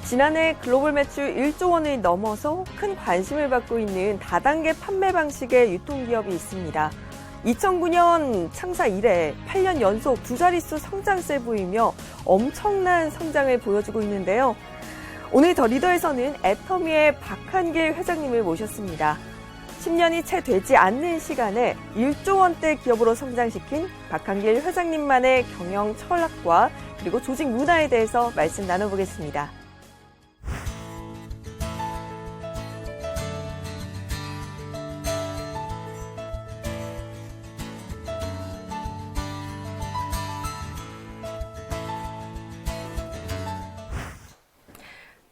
지난해 글로벌 매출 1조 원을 넘어서 큰 관심을 받고 있는 다단계 판매 방식의 유통기업이 있습니다. 2009년 창사 이래 8년 연속 두 자릿수 성장세를 보이며 엄청난 성장을 보여주고 있는데요. 오늘 더 리더에서는 애터미의 박한길 회장님을 모셨습니다. 10년이 채 되지 않는 시간에 1조 원대 기업으로 성장시킨 박한길 회장님만의 경영 철학과 그리고 조직 문화에 대해서 말씀 나눠보겠습니다.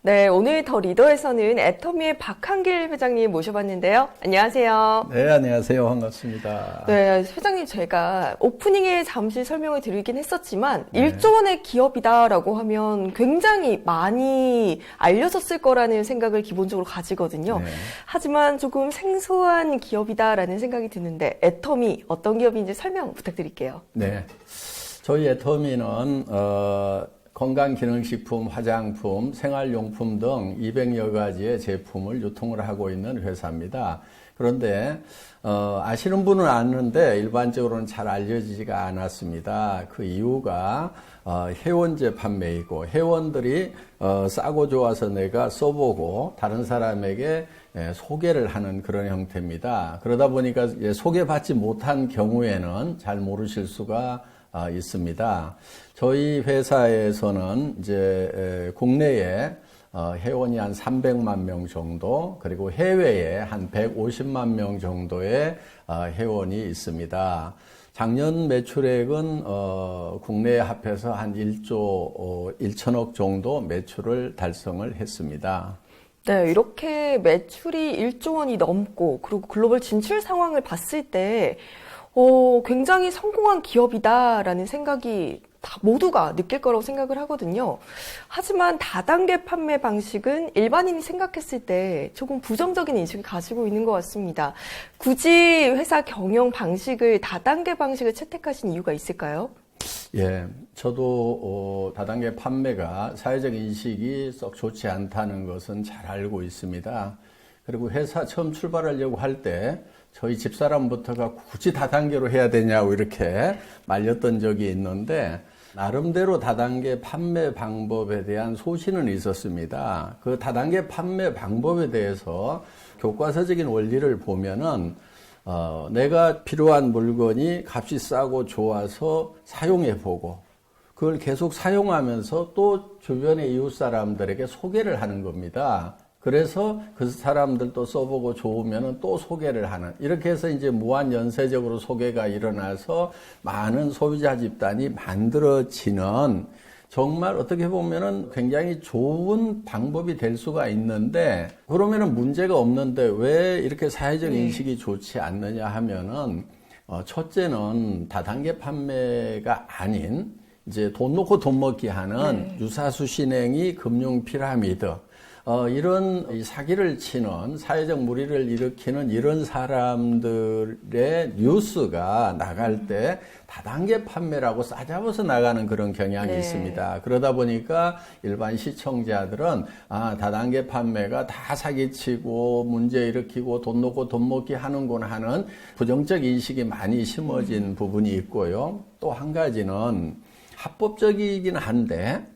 네, 오늘 더 리더에서는 애터미의 박한길 회장님 모셔봤는데요. 안녕하세요. 네, 안녕하세요. 반갑습니다. 네, 회장님 제가 오프닝에 잠시 설명을 드리긴 했었지만 1조 원의 기업이다라고 하면 굉장히 많이 알려졌을 거라는 생각을 기본적으로 가지거든요. 네. 하지만 조금 생소한 기업이다라는 생각이 드는데 애터미 어떤 기업인지 설명 부탁드릴게요. 네, 저희 애터미는 건강기능식품, 화장품, 생활용품 등 200여 가지의 제품을 유통을 하고 있는 회사입니다. 그런데 아시는 분은 아는데 일반적으로는 잘 알려지지가 않았습니다. 그 이유가 회원제 판매이고 회원들이 싸고 좋아서 내가 써보고 다른 사람에게 소개를 하는 그런 형태입니다. 그러다 보니까 소개받지 못한 경우에는 잘 모르실 수가 있습니다. 저희 회사에서는 이제 국내에 회원이 한 300만 명 정도, 그리고 해외에 한 150만 명 정도의 회원이 있습니다. 작년 매출액은 국내에 합해서 한 1조 1천억 정도 매출을 달성을 했습니다. 네, 이렇게 매출이 1조 원이 넘고 그리고 글로벌 진출 상황을 봤을 때 굉장히 성공한 기업이다라는 생각이 다 모두가 느낄 거라고 생각을 하거든요. 하지만 다단계 판매 방식은 일반인이 생각했을 때 조금 부정적인 인식을 가지고 있는 것 같습니다. 굳이 회사 경영 방식을 다단계 방식을 채택하신 이유가 있을까요? 예, 저도 다단계 판매가 사회적 인식이 썩 좋지 않다는 것은 잘 알고 있습니다. 그리고 회사 처음 출발하려고 할 때 저희 집사람부터가 굳이 다단계로 해야 되냐고 이렇게 말렸던 적이 있는데 나름대로 다단계 판매 방법에 대한 소신은 있었습니다. 그 다단계 판매 방법에 대해서 교과서적인 원리를 보면은 내가 필요한 물건이 값이 싸고 좋아서 사용해보고 그걸 계속 사용하면서 또 주변의 이웃 사람들에게 소개를 하는 겁니다. 그래서 그 사람들도 써보고 좋으면 또 소개를 하는, 이렇게 해서 이제 무한 연쇄적으로 소개가 일어나서 많은 소비자 집단이 만들어지는 정말 어떻게 보면은 굉장히 좋은 방법이 될 수가 있는데, 그러면은 문제가 없는데 왜 이렇게 사회적 인식이 좋지 않느냐 하면은 첫째는 다단계 판매가 아닌 이제 돈 놓고 돈 먹기 하는 유사수 신행이 금융 피라미드, 이런 사기를 치는 사회적 무리를 일으키는 이런 사람들의 뉴스가 나갈 때 다단계 판매라고 싸잡아서 나가는 그런 경향이 있습니다. 그러다 보니까 일반 시청자들은 다단계 판매가 다 사기치고 문제 일으키고 돈 놓고 돈 먹기 하는구나 하는 부정적 인식이 많이 심어진 부분이 있고요. 또 한 가지는 합법적이긴 한데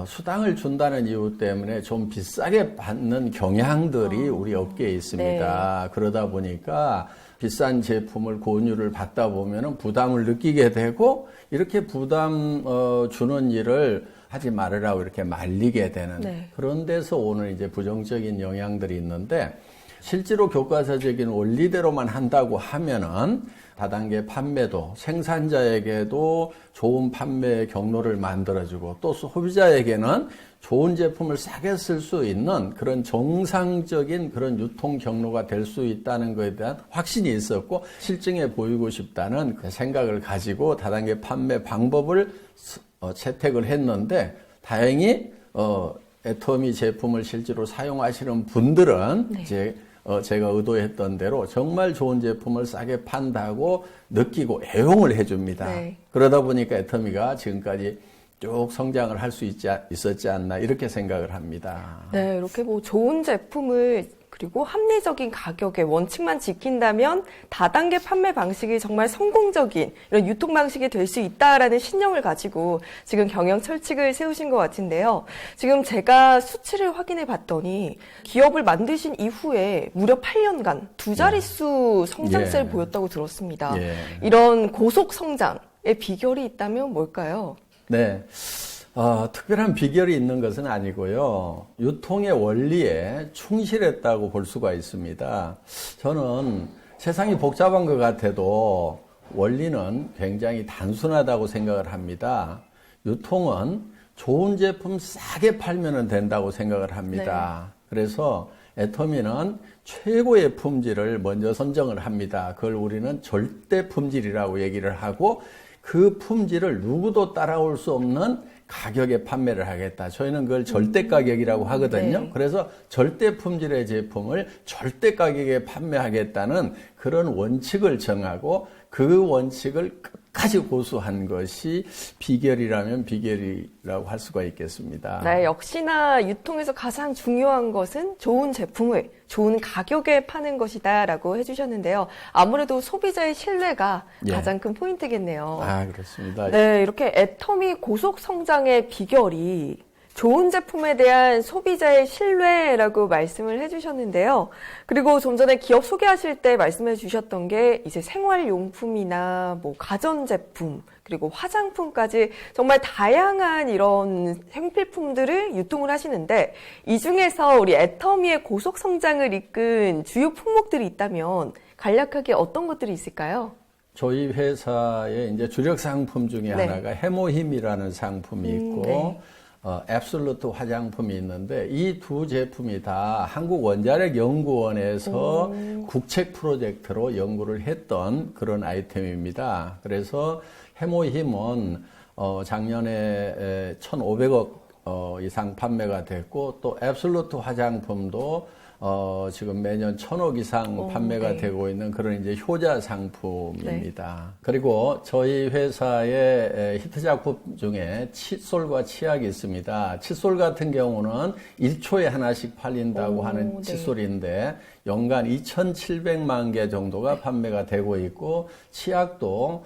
수당을 준다는 이유 때문에 좀 비싸게 받는 경향들이 우리 업계에 있습니다. 그러다 보니까 비싼 제품을 권유를 받다 보면 부담을 느끼게 되고 이렇게 부담 주는 일을 하지 말으라고 이렇게 말리게 되는 그런 데서 오는 이제 부정적인 영향들이 있는데, 실제로 교과서적인 원리대로만 한다고 하면은 다단계 판매도 생산자에게도 좋은 판매 경로를 만들어주고 또 소비자에게는 좋은 제품을 싸게 쓸 수 있는 그런 정상적인 그런 유통 경로가 될 수 있다는 것에 대한 확신이 있었고 실증해 보이고 싶다는 그 생각을 가지고 다단계 판매 방법을 채택을 했는데, 다행히 애터미 제품을 실제로 사용하시는 분들은 이제 제가 의도했던 대로 정말 좋은 제품을 싸게 판다고 느끼고 애용을 해줍니다. 그러다 보니까 애터미가 지금까지 쭉 성장을 할 수 있었지 않나 이렇게 생각을 합니다. 네, 이렇게 뭐 좋은 제품을 그리고 합리적인 가격의 원칙만 지킨다면 다단계 판매 방식이 정말 성공적인 이런 유통 방식이 될 수 있다라는 신념을 가지고 지금 경영 철칙을 세우신 것 같은데요. 지금 제가 수치를 확인해 봤더니 기업을 만드신 이후에 무려 8년간 두 자릿수 성장세를 예. 보였다고 들었습니다. 예. 이런 고속 성장의 비결이 있다면 뭘까요? 네. 특별한 비결이 있는 것은 아니고요. 유통의 원리에 충실했다고 볼 수가 있습니다. 저는 세상이 복잡한 것 같아도 원리는 굉장히 단순하다고 생각을 합니다. 유통은 좋은 제품 싸게 팔면 된다고 생각을 합니다. 네. 그래서 애터미는 최고의 품질을 먼저 선정을 합니다. 그걸 우리는 절대 품질이라고 얘기를 하고 그 품질을 누구도 따라올 수 없는 가격에 판매를 하겠다. 저희는 그걸 절대 가격이라고 하거든요. 네. 그래서 절대 품질의 제품을 절대 가격에 판매하겠다는 그런 원칙을 정하고 그 원칙을 끝까지 고수한 것이 비결이라면 비결이라고 할 수가 있겠습니다. 네, 역시나 유통에서 가장 중요한 것은 좋은 제품을 좋은 가격에 파는 것이다라고 해주셨는데요. 아무래도 소비자의 신뢰가 예. 가장 큰 포인트겠네요. 그렇습니다. 네, 이렇게 애터미 고속 성장의 비결이 좋은 제품에 대한 소비자의 신뢰라고 말씀을 해주셨는데요. 그리고 좀 전에 기업 소개하실 때 말씀해 주셨던 게 이제 생활용품이나 뭐 가전제품 그리고 화장품까지 정말 다양한 이런 생필품들을 유통을 하시는데 이 중에서 우리 애터미의 고속 성장을 이끈 주요 품목들이 있다면 간략하게 어떤 것들이 있을까요? 저희 회사의 이제 주력 상품 중에 네. 하나가 해모힘이라는 상품이 있고 네. 앱솔루트 화장품이 있는데 이 두 제품이 다 한국원자력연구원에서 국책 프로젝트로 연구를 했던 그런 아이템입니다. 그래서 해모힘은 작년에 1,500억 이상 판매가 됐고 또 앱솔루트 화장품도 지금 매년 1,000억 이상 판매가 네. 되고 있는 그런 이제 효자 상품입니다. 네. 그리고 저희 회사의 히트 작품 중에 칫솔과 치약이 있습니다. 칫솔 같은 경우는 1초에 하나씩 팔린다고 하는 네. 칫솔인데 연간 2,700만 개 정도가 판매가 되고 있고 치약도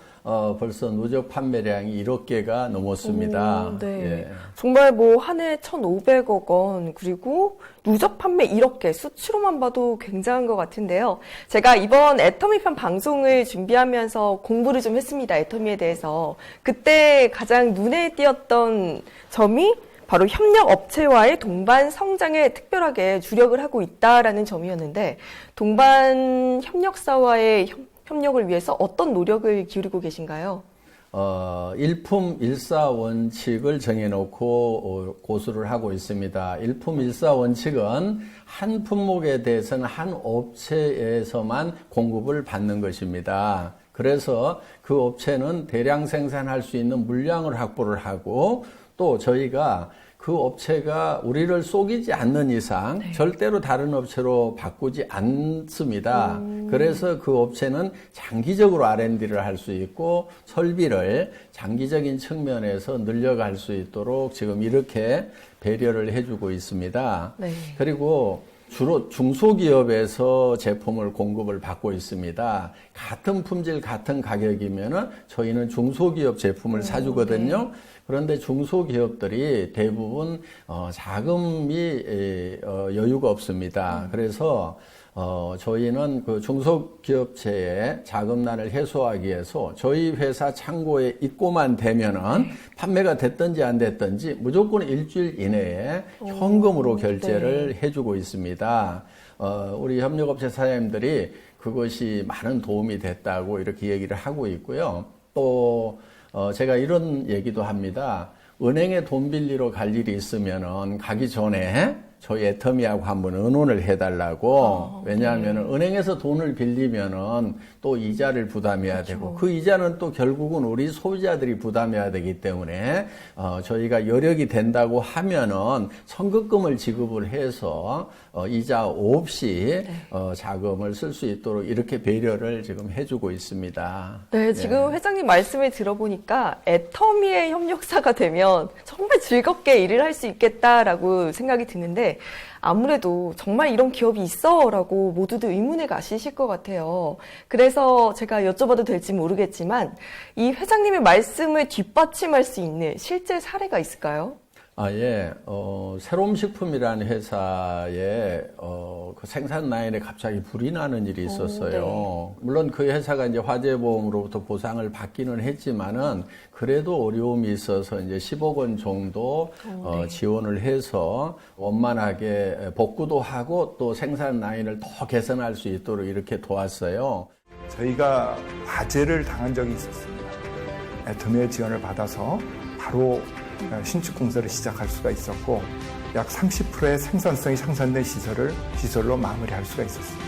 벌써 누적 판매량이 1억 개가 넘었습니다. 네. 예. 정말 뭐 한 해 1,500억 원 그리고 누적 판매 1억 개 수치로만 봐도 굉장한 것 같은데요. 제가 이번 애터미 편 방송을 준비하면서 공부를 좀 했습니다. 애터미에 대해서. 그때 가장 눈에 띄었던 점이 바로 협력 업체와의 동반 성장에 특별하게 주력을 하고 있다라는 점이었는데 동반 협력사와의 협력을 위해서 어떤 노력을 기울이고 계신가요? 일품 일사 원칙을 정해놓고 고수를 하고 있습니다. 일품 일사 원칙은 한 품목에 대해서는 한 업체에서만 공급을 받는 것입니다. 그래서 그 업체는 대량 생산할 수 있는 물량을 확보를 하고 또 저희가 그 업체가 우리를 속이지 않는 이상 네. 절대로 다른 업체로 바꾸지 않습니다. 그래서 그 업체는 장기적으로 R&D를 할 수 있고 설비를 장기적인 측면에서 늘려갈 수 있도록 지금 이렇게 배려를 해주고 있습니다. 네. 그리고 주로 중소기업에서 제품을 공급을 받고 있습니다. 같은 품질, 같은 가격이면은 저희는 중소기업 제품을 사주거든요. 네. 그런데 중소기업들이 대부분 자금이 여유가 없습니다. 그래서 저희는 그 중소기업체의 자금난을 해소하기 위해서 저희 회사 창고에 입고만 되면은 판매가 됐든지 안 됐든지 무조건 일주일 이내에 현금으로 결제를 해주고 있습니다. 우리 협력업체 사장님들이 그것이 많은 도움이 됐다고 이렇게 얘기를 하고 있고요. 또 제가 이런 얘기도 합니다. 은행에 돈 빌리러 갈 일이 있으면은 가기 전에 저희 애터미하고 한번 의논을 해달라고. 왜냐하면 은행에서 돈을 빌리면은 또 이자를 부담해야 되고 그 이자는 또 결국은 우리 소비자들이 부담해야 되기 때문에 저희가 여력이 된다고 하면은 선급금을 지급을 해서 이자 없이 자금을 쓸 수 있도록 이렇게 배려를 지금 해주고 있습니다. 네, 지금 회장님 말씀을 들어보니까 애터미의 협력사가 되면 정말 즐겁게 일을 할 수 있겠다라고 생각이 드는데 아무래도 정말 이런 기업이 있어라고 모두들 의문에 가시실 것 같아요. 그래서 제가 여쭤봐도 될지 모르겠지만 이 회장님의 말씀을 뒷받침할 수 있는 실제 사례가 있을까요? 예. 새롬식품이라는 회사에, 그 생산 라인에 갑자기 불이 나는 일이 있었어요. 네. 물론 그 회사가 이제 화재보험으로부터 보상을 받기는 했지만은, 그래도 어려움이 있어서 이제 10억 원 정도, 네. 지원을 해서 원만하게 복구도 하고 또 생산 라인을 더 개선할 수 있도록 이렇게 도왔어요. 저희가 화재를 당한 적이 있었습니다. 애터미의 지원을 받아서 바로 신축 공사를 시작할 수가 있었고 약 30%의 생산성이 향상된 시설로 마무리할 수가 있었습니다.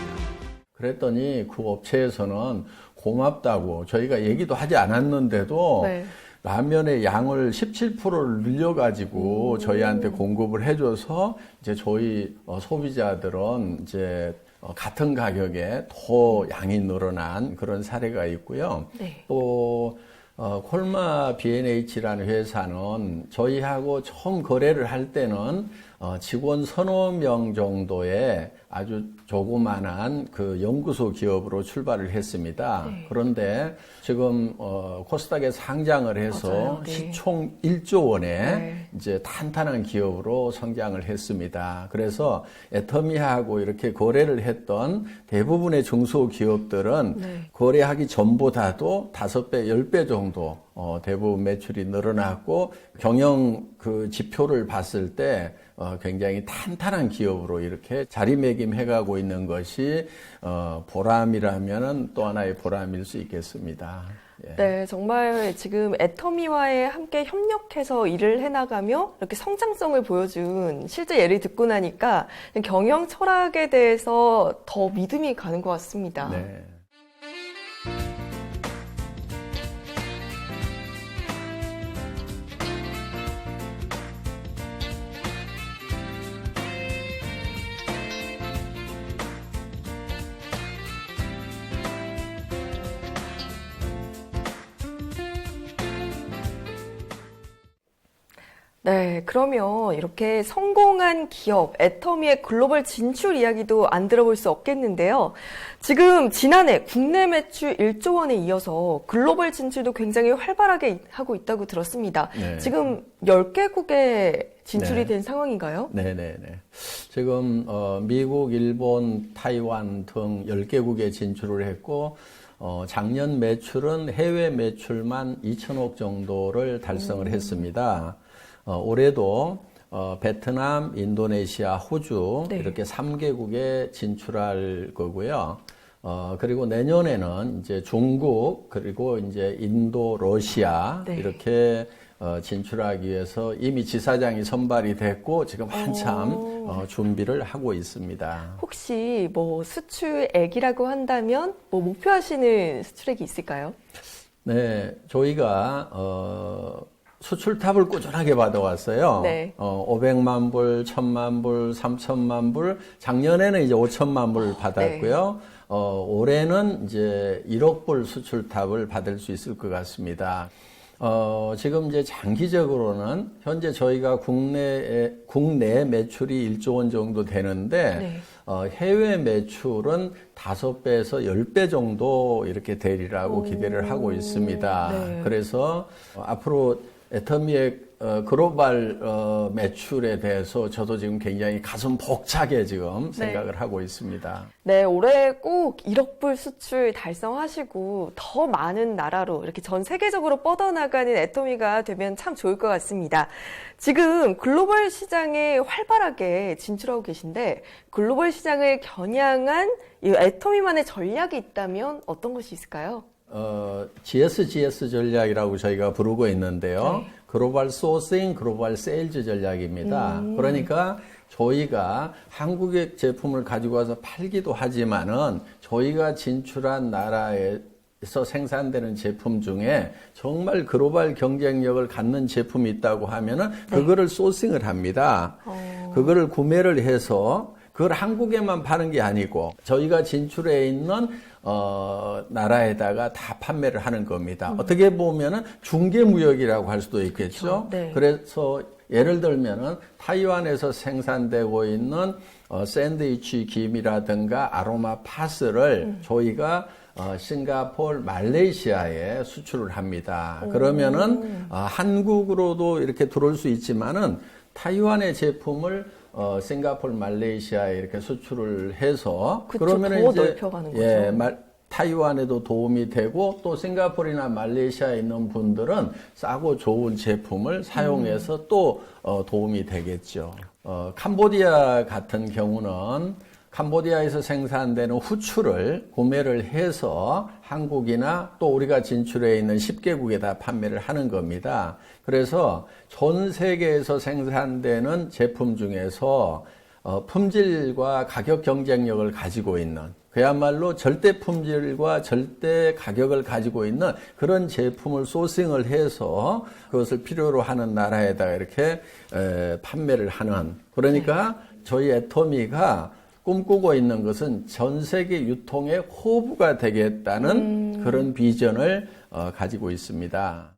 그랬더니 그 업체에서는 고맙다고 저희가 얘기도 하지 않았는데도 네. 라면의 양을 17%를 늘려가지고 저희한테 공급을 해줘서 이제 저희 소비자들은 이제 같은 가격에 더 양이 늘어난 그런 사례가 있고요. 네. 또 콜마 B&H라는 회사는 저희하고 처음 거래를 할 때는 직원 서너 명 정도의 아주 조그만한 그 연구소 기업으로 출발을 했습니다. 네. 그런데 지금 코스닥에 상장을 해서 네. 시총 1조 원의 네. 이제 탄탄한 기업으로 성장을 했습니다. 그래서 애터미하고 이렇게 거래를 했던 대부분의 중소기업들은 네. 거래하기 전보다도 5배, 10배 정도 대부분 매출이 늘어났고 경영 그 지표를 봤을 때 굉장히 탄탄한 기업으로 이렇게 자리매김해가고 있는 것이 보람이라면은 또 하나의 보람일 수 있겠습니다. 예. 네, 정말 지금 애터미와의 함께 협력해서 일을 해나가며 이렇게 성장성을 보여준 실제 예를 듣고 나니까 경영 철학에 대해서 더 믿음이 가는 것 같습니다. 네. 네, 그러면 이렇게 성공한 기업, 애터미의 글로벌 진출 이야기도 안 들어볼 수 없겠는데요. 지금 지난해 국내 매출 1조 원에 이어서 글로벌 진출도 굉장히 활발하게 하고 있다고 들었습니다. 네. 지금 10개국에 진출이 네. 된 상황인가요? 네네네. 지금 미국, 일본, 타이완 등 10개국에 진출을 했고 작년 매출은 해외 매출만 2천억 정도를 달성을 했습니다. 올해도 베트남, 인도네시아, 호주 네. 이렇게 3개국에 진출할 거고요. 그리고 내년에는 이제 중국 그리고 이제 인도, 러시아 네. 이렇게 진출하기 위해서 이미 지사장이 선발이 됐고 지금 한참 준비를 하고 있습니다. 혹시 뭐 수출액이라고 한다면 뭐 목표하시는 수출액이 있을까요? 네, 저희가 수출탑을 꾸준하게 받아왔어요. 네. 500만 불, 1000만 불, 3000만 불, 작년에는 이제 5000만 불 받았고요. 네. 올해는 이제 1억 불 수출탑을 받을 수 있을 것 같습니다. 지금 이제 장기적으로는 현재 저희가 국내 매출이 1조 원 정도 되는데, 네. 해외 매출은 5배에서 10배 정도 이렇게 되리라고 기대를 하고 있습니다. 네. 그래서 앞으로 애터미의 글로벌 매출에 대해서 저도 지금 굉장히 가슴 벅차게 지금 생각을 네. 하고 있습니다. 네, 올해 꼭 1억 불 수출 달성하시고 더 많은 나라로 이렇게 전 세계적으로 뻗어나가는 애터미가 되면 참 좋을 것 같습니다. 지금 글로벌 시장에 활발하게 진출하고 계신데 글로벌 시장을 겨냥한 이 애터미만의 전략이 있다면 어떤 것이 있을까요? GSGS 전략이라고 저희가 부르고 있는데요. 글로벌 소싱, 글로벌 세일즈 전략입니다. 그러니까 저희가 한국의 제품을 가지고 와서 팔기도 하지만은 저희가 진출한 나라에서 생산되는 제품 중에 정말 글로벌 경쟁력을 갖는 제품이 있다고 하면은 그거를 소싱을 합니다. 그거를 구매를 해서 그걸 한국에만 파는 게 아니고 저희가 진출해 있는 나라에다가 다 판매를 하는 겁니다. 어떻게 보면은 중개무역이라고 할 수도 있겠죠. 네. 그래서 예를 들면은 타이완에서 생산되고 있는 샌드위치 김이라든가 아로마 파스를 저희가 싱가포르, 말레이시아에 수출을 합니다. 그러면은 한국으로도 이렇게 들어올 수 있지만은 타이완의 제품을 싱가포르, 말레이시아에 이렇게 수출을 해서 그쵸, 그러면은 더 이제 넓혀가는 거죠. 타이완에도 도움이 되고 또 싱가포르나 말레이시아에 있는 분들은 싸고 좋은 제품을 사용해서 또 도움이 되겠죠. 캄보디아 같은 경우는 캄보디아에서 생산되는 후추를 구매를 해서 한국이나 또 우리가 진출해 있는 10개국에다 판매를 하는 겁니다. 그래서 전 세계에서 생산되는 제품 중에서 품질과 가격 경쟁력을 가지고 있는 그야말로 절대 품질과 절대 가격을 가지고 있는 그런 제품을 소싱을 해서 그것을 필요로 하는 나라에다가 이렇게 판매를 하는 그러니까 저희 애터미가 꿈꾸고 있는 것은 전 세계 유통의 호부가 되겠다는 그런 비전을 가지고 있습니다.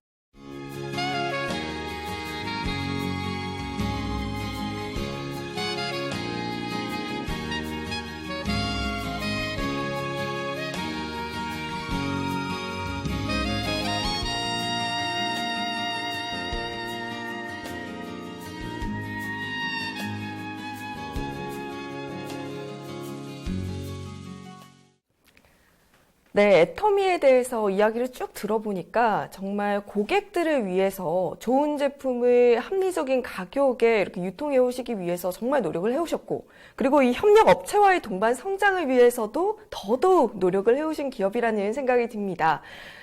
네, 애터미에 대해서 이야기를 쭉 들어보니까 정말 고객들을 위해서 좋은 제품을 합리적인 가격에 이렇게 유통해 오시기 위해서 정말 노력을 해오셨고, 그리고 이 협력 업체와의 동반 성장을 위해서도 더더욱 노력을 해오신 기업이라는 생각이 듭니다.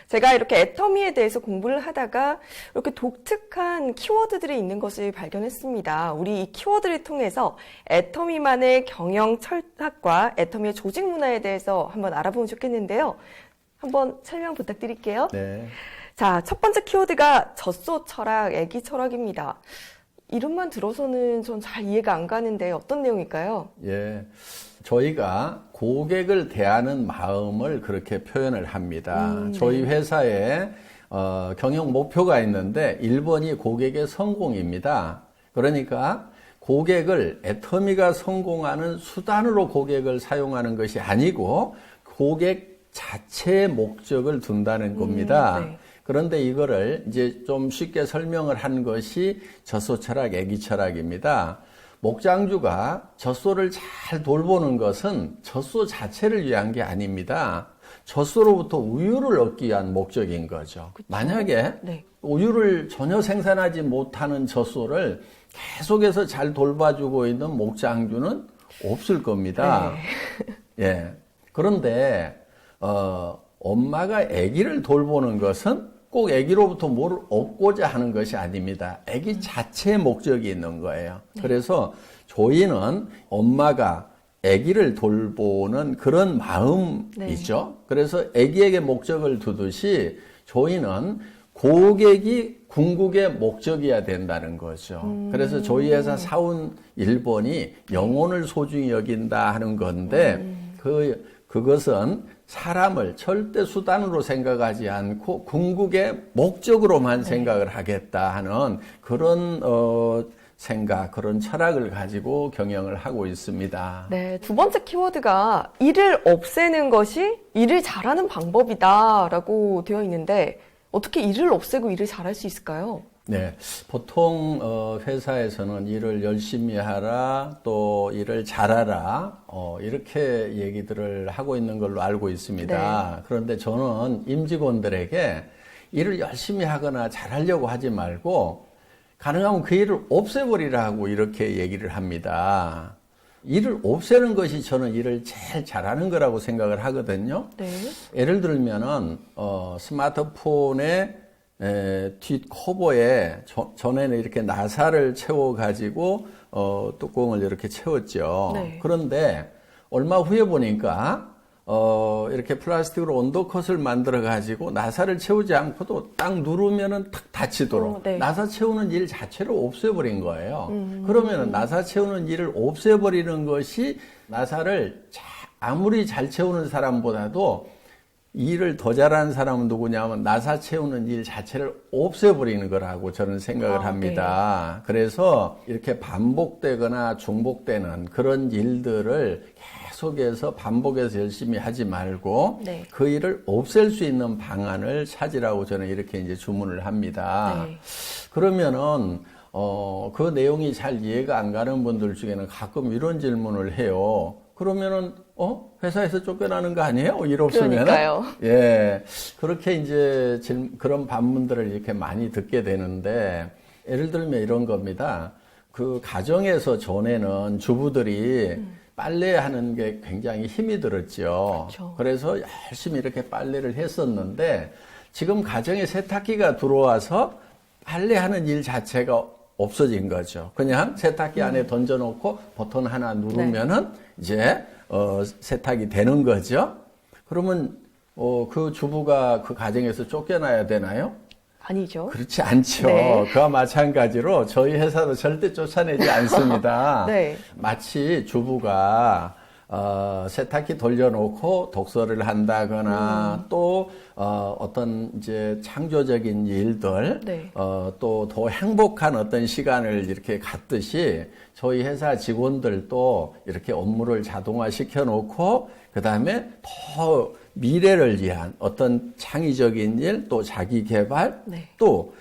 제가 이렇게 애터미에 대해서 공부를 하다가 이렇게 독특한 키워드들이 있는 것을 발견했습니다. 우리 이 키워드를 통해서 애터미만의 경영 철학과 애터미의 조직 문화에 대해서 한번 알아보면 좋겠는데요. 한번 설명 부탁드릴게요. 네. 자, 첫 번째 키워드가 젖소 철학, 애기 철학입니다. 이름만 들어서는 전 잘 이해가 안 가는데 어떤 내용일까요? 예. 저희가 고객을 대하는 마음을 그렇게 표현을 합니다. 저희 회사에 경영 목표가 있는데 1번이 고객의 성공입니다. 그러니까 고객을 애터미가 성공하는 수단으로 고객을 사용하는 것이 아니고 고객 자체의 목적을 둔다는 겁니다. 네. 그런데 이거를 이제 좀 쉽게 설명을 한 것이 젖소 철학, 애기 철학입니다. 목장주가 젖소를 잘 돌보는 것은 젖소 자체를 위한 게 아닙니다. 젖소로부터 우유를 얻기 위한 목적인 거죠. 그쵸? 만약에 네. 우유를 전혀 생산하지 못하는 젖소를 계속해서 잘 돌봐주고 있는 목장주는 없을 겁니다. 네. 예. 그런데 엄마가 아기를 돌보는 것은 꼭 아기로부터 뭘 얻고자 하는 것이 아닙니다. 아기 자체의 목적이 있는 거예요. 그래서 저희는 엄마가 아기를 돌보는 그런 마음이죠. 그래서 아기에게 목적을 두듯이 저희는 고객이 궁극의 목적이어야 된다는 거죠. 그래서 저희 회사 사운 1번이 영혼을 소중히 여긴다 하는 건데 그것은 사람을 절대 수단으로 생각하지 않고 궁극의 목적으로만 생각을 하겠다 하는 그런 생각, 그런 철학을 가지고 경영을 하고 있습니다. 네, 두 번째 키워드가 일을 없애는 것이 일을 잘하는 방법이다라고 되어 있는데 어떻게 일을 없애고 일을 잘할 수 있을까요? 네, 보통 회사에서는 일을 열심히 하라, 또 일을 잘하라, 이렇게 얘기들을 하고 있는 걸로 알고 있습니다. 네. 그런데 저는 임직원들에게 일을 열심히 하거나 잘하려고 하지 말고 가능하면 그 일을 없애버리라고 이렇게 얘기를 합니다. 일을 없애는 것이 저는 일을 제일 잘하는 거라고 생각을 하거든요. 네. 예를 들면은 스마트폰에 뒷 커버에 전에는 이렇게 나사를 채워가지고 뚜껑을 이렇게 채웠죠. 네. 그런데 얼마 후에 보니까 이렇게 플라스틱으로 언더컷을 만들어가지고 나사를 채우지 않고도 딱 누르면은 탁 닫히도록 네. 나사 채우는 일 자체를 없애버린 거예요. 그러면은 나사 채우는 일을 없애버리는 것이 나사를 아무리 잘 채우는 사람보다도 일을 더 잘하는 사람은 누구냐면 나사 채우는 일 자체를 없애버리는 거라고 저는 생각을 합니다. 그래서 이렇게 반복되거나 중복되는 그런 일들을 계속해서 반복해서 열심히 하지 말고 네. 그 일을 없앨 수 있는 방안을 찾으라고 저는 이렇게 이제 주문을 합니다. 네. 그러면은 그 내용이 잘 이해가 안 가는 분들 중에는 가끔 이런 질문을 해요. 그러면은 회사에서 쫓겨나는 거 아니에요? 일 없으면? 그러니까요. 예. 그렇게 이제 그런 반문들을 이렇게 많이 듣게 되는데 예를 들면 이런 겁니다. 그 가정에서 전에는 주부들이 빨래하는 게 굉장히 힘이 들었죠. 그렇죠. 그래서 열심히 이렇게 빨래를 했었는데 지금 가정에 세탁기가 들어와서 빨래하는 일 자체가 없어진 거죠. 그냥 세탁기 안에 던져놓고 버튼 하나 누르면은 이제 세탁이 되는 거죠. 그러면 그 주부가 그 가정에서 쫓겨나야 되나요? 아니죠. 그렇지 않죠. 네. 그와 마찬가지로 저희 회사도 절대 쫓아내지 않습니다. 네. 마치 주부가 세탁기 돌려놓고 독서를 한다거나 또 어떤 이제 창조적인 일들 네. 또 더 행복한 어떤 시간을 이렇게 갖듯이 저희 회사 직원들도 이렇게 업무를 자동화 시켜놓고 그 다음에 더 미래를 위한 어떤 창의적인 일, 또 자기 개발, 네. 또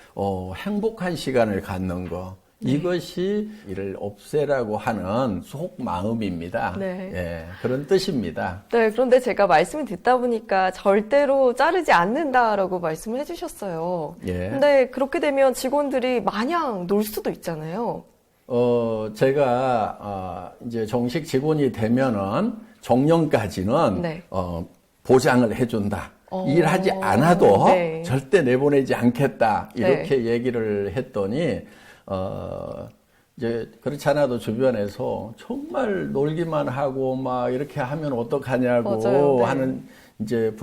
행복한 시간을 갖는 거. 이것이 이를 없애라고 하는 속마음입니다. 네. 예, 그런 뜻입니다. 네, 그런데 제가 말씀을 듣다 보니까 절대로 자르지 않는다라고 말씀을 해주셨어요. 예. 근데 그렇게 되면 직원들이 마냥 놀 수도 있잖아요. 제가 이제 정식 직원이 되면은 정년까지는 네. 보장을 해준다. 일하지 않아도 네. 절대 내보내지 않겠다. 이렇게 얘기를 했더니 이제 그렇지 않아도 주변에서 정말 놀기만 하고 막 이렇게 하면 어떡하냐고 맞아요. 네. 하는 이제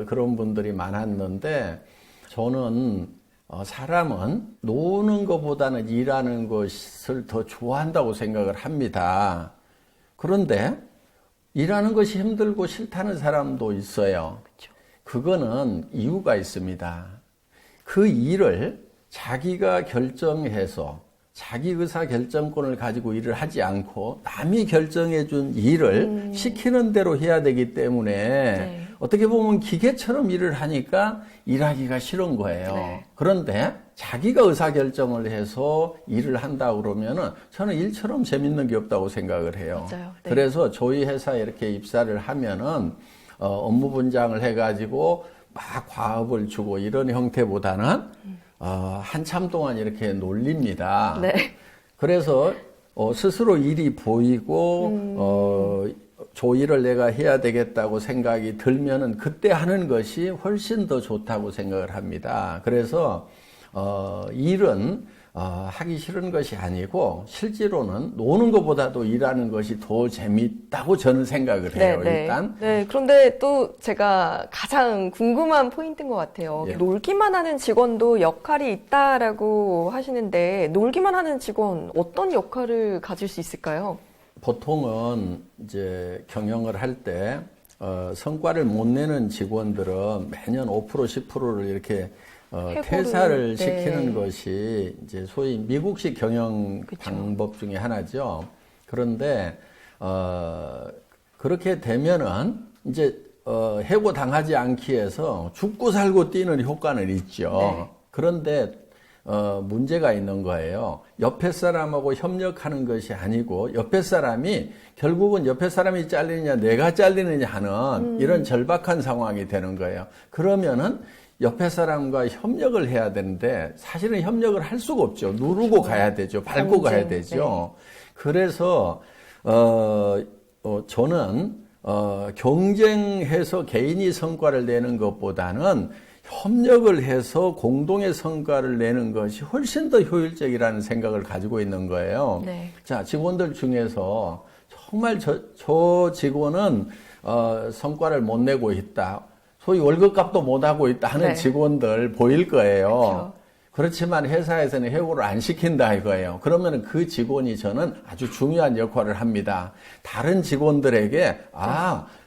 그런 분들이 많았는데 저는 사람은 노는 것보다는 일하는 것을 더 좋아한다고 생각을 합니다. 그런데 일하는 것이 힘들고 싫다는 사람도 있어요. 그렇죠. 그거는 이유가 있습니다. 그 일을 자기가 결정해서 자기 의사 결정권을 가지고 일을 하지 않고 남이 결정해 준 일을 시키는 대로 해야 되기 때문에 네. 어떻게 보면 기계처럼 일을 하니까 일하기가 싫은 거예요. 네. 그런데 자기가 의사 결정을 해서 일을 한다 그러면은 저는 일처럼 재밌는 게 없다고 생각을 해요. 맞아요. 네. 그래서 저희 회사에 이렇게 입사를 하면은 업무 분장을 해가지고 막 과업을 주고 이런 형태보다는 한참 동안 이렇게 놀립니다. 네. 그래서 스스로 일이 보이고 저 일을 내가 해야 되겠다고 생각이 들면은 그때 하는 것이 훨씬 더 좋다고 생각을 합니다. 그래서 일은 하기 싫은 것이 아니고 실제로는 노는 것보다도 일하는 것이 더 재밌다고 저는 생각을 해요. 네, 일단. 네, 그런데 또 제가 가장 궁금한 포인트인 것 같아요. 예. 놀기만 하는 직원도 역할이 있다라고 하시는데 놀기만 하는 직원 어떤 역할을 가질 수 있을까요? 보통은 이제 경영을 할 때 성과를 못 내는 직원들은 매년 5% 10%를 이렇게 퇴사를 네. 시키는 것이 이제 소위 미국식 경영 그쵸. 방법 중에 하나죠. 그런데 그렇게 되면은 이제 해고 당하지 않기 위해서 죽고 살고 뛰는 효과는 있죠. 네. 그런데 문제가 있는 거예요. 옆에 사람하고 협력하는 것이 아니고 옆에 사람이 결국은 옆에 사람이 잘리느냐 내가 잘리느냐 하는 이런 절박한 상황이 되는 거예요. 그러면은 옆에 사람과 협력을 해야 되는데 사실은 협력을 할 수가 없죠. 누르고 가야 되죠. 밟고 가야 되죠. 네. 그래서 저는 경쟁해서 개인이 성과를 내는 것보다는 협력을 해서 공동의 성과를 내는 것이 훨씬 더 효율적이라는 생각을 가지고 있는 거예요. 네. 자, 직원들 중에서 정말 저 직원은 성과를 못 내고 있다. 소위 월급값도 못 하고 있다 하는 네. 직원들 보일 거예요. 그렇죠. 그렇지만 회사에서는 해고를 안 시킨다 이거예요. 그러면 그 직원이 저는 아주 중요한 역할을 합니다. 다른 직원들에게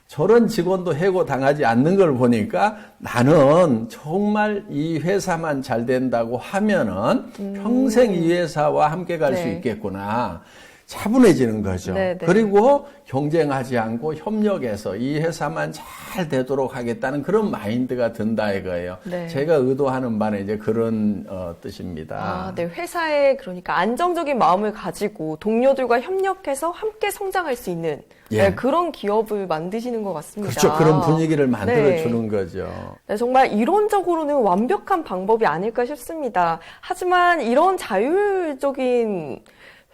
저런 직원도 해고 당하지 않는 걸 보니까 나는 정말 이 회사만 잘 된다고 하면은 평생 이 회사와 함께 갈 수 네. 있겠구나. 차분해지는 거죠. 네, 네. 그리고 경쟁하지 않고 협력해서 이 회사만 잘 되도록 하겠다는 그런 마인드가 든다 이거예요. 네. 제가 의도하는 바는 이제 그런 뜻입니다. 네. 회사에 그러니까 안정적인 마음을 가지고 동료들과 협력해서 함께 성장할 수 있는 예. 네, 그런 기업을 만드시는 것 같습니다. 그렇죠. 그런 분위기를 만들어 네. 주는 거죠. 네, 정말 이론적으로는 완벽한 방법이 아닐까 싶습니다. 하지만 이런 자율적인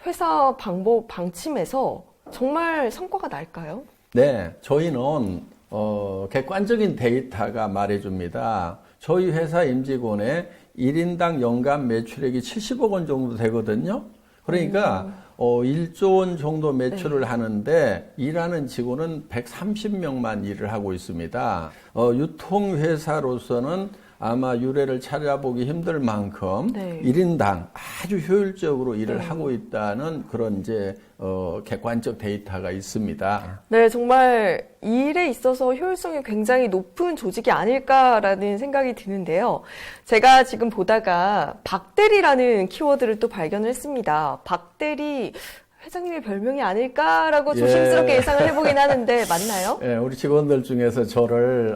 회사 방침에서 정말 성과가 날까요? 네, 저희는 객관적인 데이터가 말해줍니다. 저희 회사 임직원의 1인당 연간 매출액이 70억 원 정도 되거든요. 그러니까 1조 원 정도 매출을 하는데 일하는 직원은 130명만 일을 하고 있습니다. 유통회사로서는 아마 유례를 찾아보기 힘들 만큼 네. 1인당 아주 효율적으로 일을 하고 있다는 그런 이제 객관적 데이터가 있습니다. 네, 정말 이 일에 있어서 효율성이 굉장히 높은 조직이 아닐까라는 생각이 드는데요. 제가 지금 보다가 박대리라는 키워드를 또 발견을 했습니다. 박대리 회장님의 별명이 아닐까라고 조심스럽게 예상을 해보긴 하는데 맞나요? 예, 우리 직원들 중에서 저를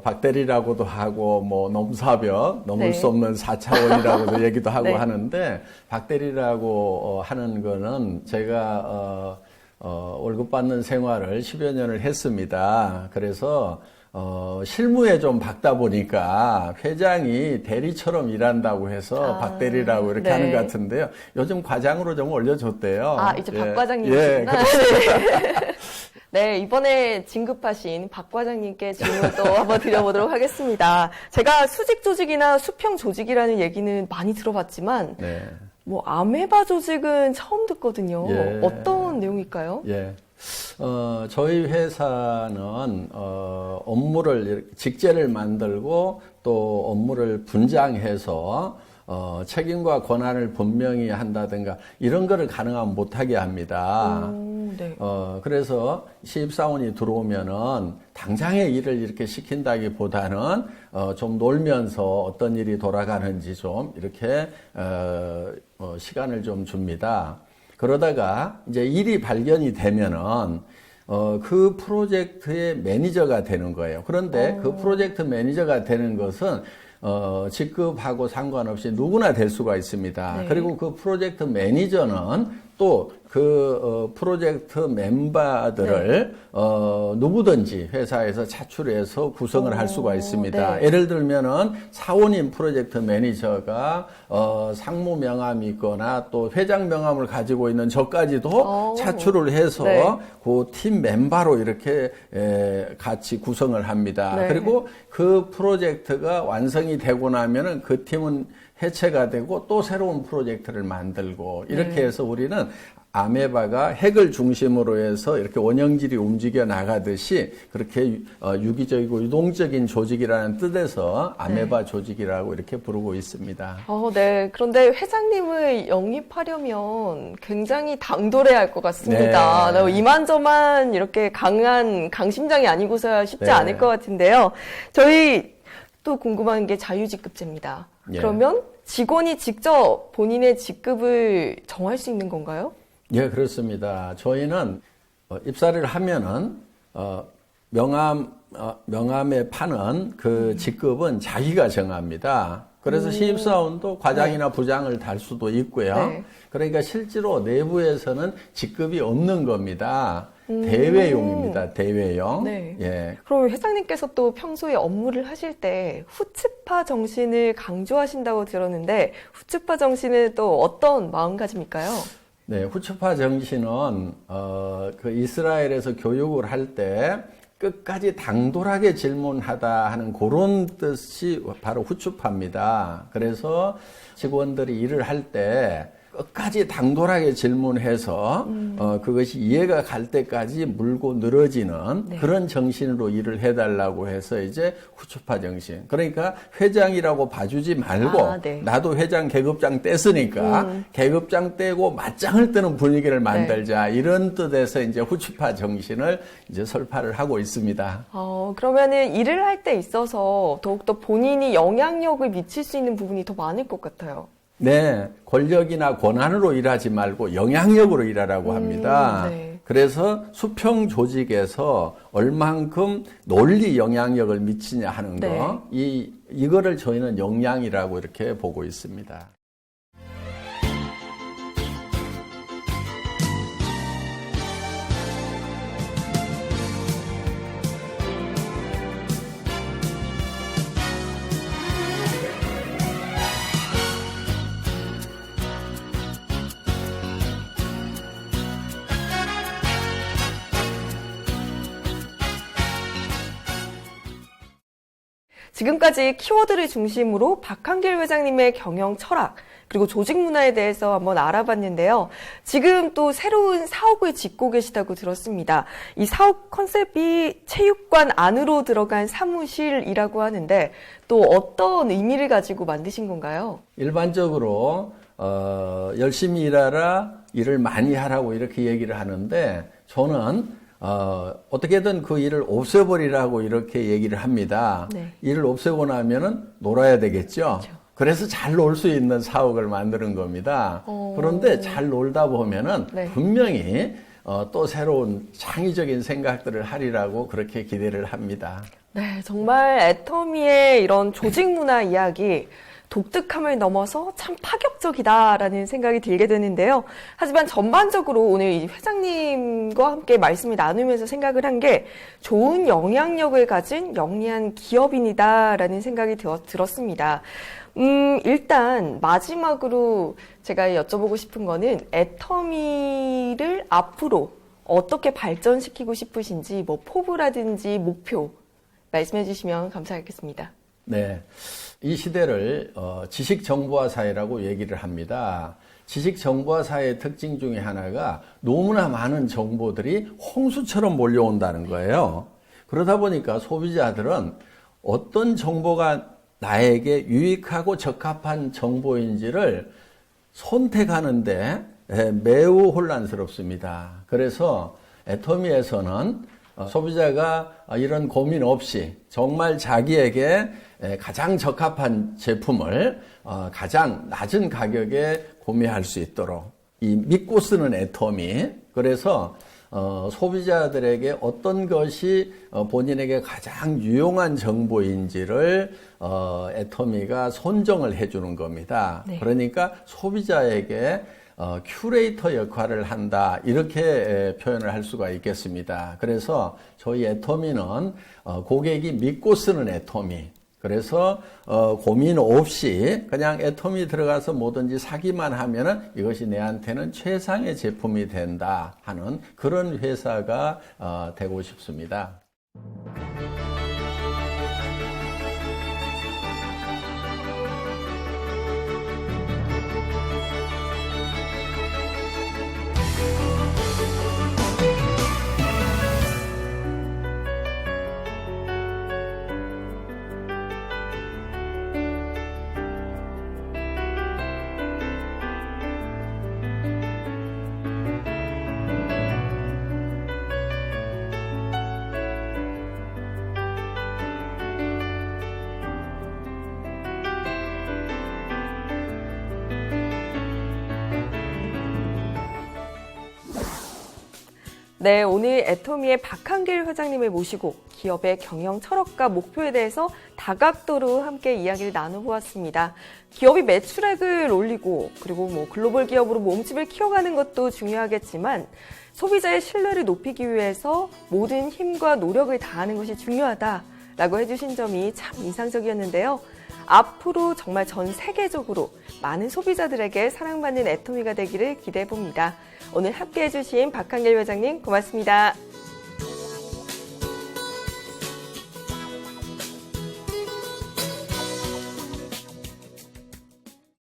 박대리라고도 하고 뭐 넘사벽 넘을 네. 수 없는 4차원이라고도 얘기도 하고 네. 하는데 박대리라고 하는 거는 제가 월급 받는 생활을 10여 년을 했습니다. 그래서 실무에 좀 박다 보니까 회장이 대리처럼 일한다고 해서 박대리라고 이렇게 네. 하는 것 같은데요. 요즘 과장으로 좀 올려줬대요. 이제 예. 박 과장님이시구나. 예, 네, 이번에 진급하신 박 과장님께 질문 또 한번 드려보도록 하겠습니다. 제가 수직 조직이나 수평 조직이라는 얘기는 많이 들어봤지만 네. 뭐 아메바 조직은 처음 듣거든요. 예. 어떤 내용일까요? 예. 저희 회사는, 업무를, 직제를 만들고 또 업무를 분장해서, 책임과 권한을 분명히 한다든가 이런 거를 가능하면 못하게 합니다. 네. 그래서 신입사원이 들어오면은 당장의 일을 이렇게 시킨다기보다는 좀 놀면서 어떤 일이 돌아가는지 좀 이렇게 시간을 좀 줍니다. 그러다가 이제 일이 발견이 되면은 그 프로젝트의 매니저가 되는 거예요. 그런데 그 프로젝트 매니저가 되는 것은 직급하고 상관없이 누구나 될 수가 있습니다. 네. 그리고 그 프로젝트 매니저는 또 그 프로젝트 멤버들을 누구든지 회사에서 차출해서 구성을 할 수가 있습니다. 네. 예를 들면은 사원인 프로젝트 매니저가 상무 명함이 있거나 또 회장 명함을 가지고 있는 저까지도 차출을 해서 네. 그 팀 멤버로 이렇게 같이 구성을 합니다. 네. 그리고 그 프로젝트가 완성이 되고 나면은 그 팀은 해체가 되고 또 새로운 프로젝트를 만들고 이렇게 해서 우리는 아메바가 핵을 중심으로 해서 이렇게 원형질이 움직여 나가듯이 그렇게 유기적이고 유동적인 조직이라는 뜻에서 아메바 조직이라고 이렇게 부르고 있습니다. 네. 그런데 회장님을 영입하려면 굉장히 당돌해야 할 것 같습니다. 네. 이만저만 이렇게 강한 강심장이 아니고서야 쉽지 네. 않을 것 같은데요. 저희 또 궁금한 게 자유직급제입니다. 예. 그러면 직원이 직접 본인의 직급을 정할 수 있는 건가요? 예, 그렇습니다. 저희는 입사를 하면은 명함에 파는 그 직급은 자기가 정합니다. 그래서 신입사원도 과장이나 부장을 달 수도 있고요. 네. 그러니까 실제로 내부에서는 직급이 없는 겁니다. 대외용입니다. 대외용. 네. 예. 그럼 회장님께서 또 평소에 업무를 하실 때 후츠파 정신을 강조하신다고 들었는데 후츠파 정신은 또 어떤 마음가짐일까요? 네, 후츠파 정신은 그 이스라엘에서 교육을 할 때 끝까지 당돌하게 질문하다 하는 그런 뜻이 바로 후추파입니다. 그래서 직원들이 일을 할 때 끝까지 당돌하게 질문해서 그것이 이해가 갈 때까지 물고 늘어지는 네. 그런 정신으로 일을 해달라고 해서 이제 후추파 정신. 그러니까 회장이라고 봐주지 말고 네. 나도 회장 계급장 뗐으니까 계급장 떼고 맞짱을 뜨는 분위기를 만들자 이런 뜻에서 이제 후추파 정신을 이제 설파를 하고 있습니다. 그러면은 일을 할 때 있어서 더욱더 본인이 영향력을 미칠 수 있는 부분이 더 많을 것 같아요. 네, 권력이나 권한으로 일하지 말고 영향력으로 일하라고 합니다. 네. 그래서 수평 조직에서 얼만큼 논리 영향력을 미치냐 하는 거, 이거를 저희는 역량이라고 이렇게 보고 있습니다. 지금까지 키워드를 중심으로 박한길 회장님의 경영 철학 그리고 조직 문화에 대해서 한번 알아봤는데요. 지금 또 새로운 사옥을 짓고 계시다고 들었습니다. 이 사옥 컨셉이 체육관 안으로 들어간 사무실이라고 하는데 또 어떤 의미를 가지고 만드신 건가요? 일반적으로 열심히 일하라, 일을 많이 하라고 이렇게 얘기를 하는데 저는 어떻게든 그 일을 없애버리라고 이렇게 얘기를 합니다. 네. 일을 없애고 나면은 놀아야 되겠죠. 그렇죠. 그래서 잘 놀 수 있는 사옥을 만드는 겁니다. 그런데 잘 놀다 보면은 분명히 또 새로운 창의적인 생각들을 하리라고 그렇게 기대를 합니다. 네, 정말 애터미의 이런 조직 문화 이야기 독특함을 넘어서 참 파격적이다라는 생각이 들게 되는데요. 하지만 전반적으로 오늘 이 회장님과 함께 말씀을 나누면서 생각을 한 게 좋은 영향력을 가진 영리한 기업인이다라는 생각이 들었습니다. 일단 마지막으로 제가 여쭤보고 싶은 거는 애터미를 앞으로 어떻게 발전시키고 싶으신지 뭐 포부라든지 목표 말씀해 주시면 감사하겠습니다. 네. 이 시대를 지식정보화 사회라고 얘기를 합니다. 지식정보화 사회의 특징 중에 하나가 너무나 많은 정보들이 홍수처럼 몰려온다는 거예요. 그러다 보니까 소비자들은 어떤 정보가 나에게 유익하고 적합한 정보인지를 선택하는데 매우 혼란스럽습니다. 그래서 애터미에서는 소비자가 이런 고민 없이 정말 자기에게 가장 적합한 제품을 가장 낮은 가격에 구매할 수 있도록 이 믿고 쓰는 애터미, 그래서 소비자들에게 어떤 것이 본인에게 가장 유용한 정보인지를 애터미가 선정을 해주는 겁니다. 네. 그러니까 소비자에게 큐레이터 역할을 한다, 이렇게 표현을 할 수가 있겠습니다. 그래서 저희 애터미는 고객이 믿고 쓰는 애터미, 그래서 고민 없이 그냥 애터미 들어가서 뭐든지 사기만 하면은 이것이 내한테는 최상의 제품이 된다 하는 그런 회사가 되고 싶습니다. 네, 오늘 애터미의 박한길 회장님을 모시고 기업의 경영 철학과 목표에 대해서 다각도로 함께 이야기를 나눠보았습니다. 기업이 매출액을 올리고 그리고 글로벌 기업으로 몸집을 키워가는 것도 중요하겠지만 소비자의 신뢰를 높이기 위해서 모든 힘과 노력을 다하는 것이 중요하다라고 해주신 점이 참 인상적이었는데요. 앞으로 정말 전 세계적으로 많은 소비자들에게 사랑받는 애터미가 되기를 기대해봅니다. 오늘 함께해 주신 박한길 회장님 고맙습니다.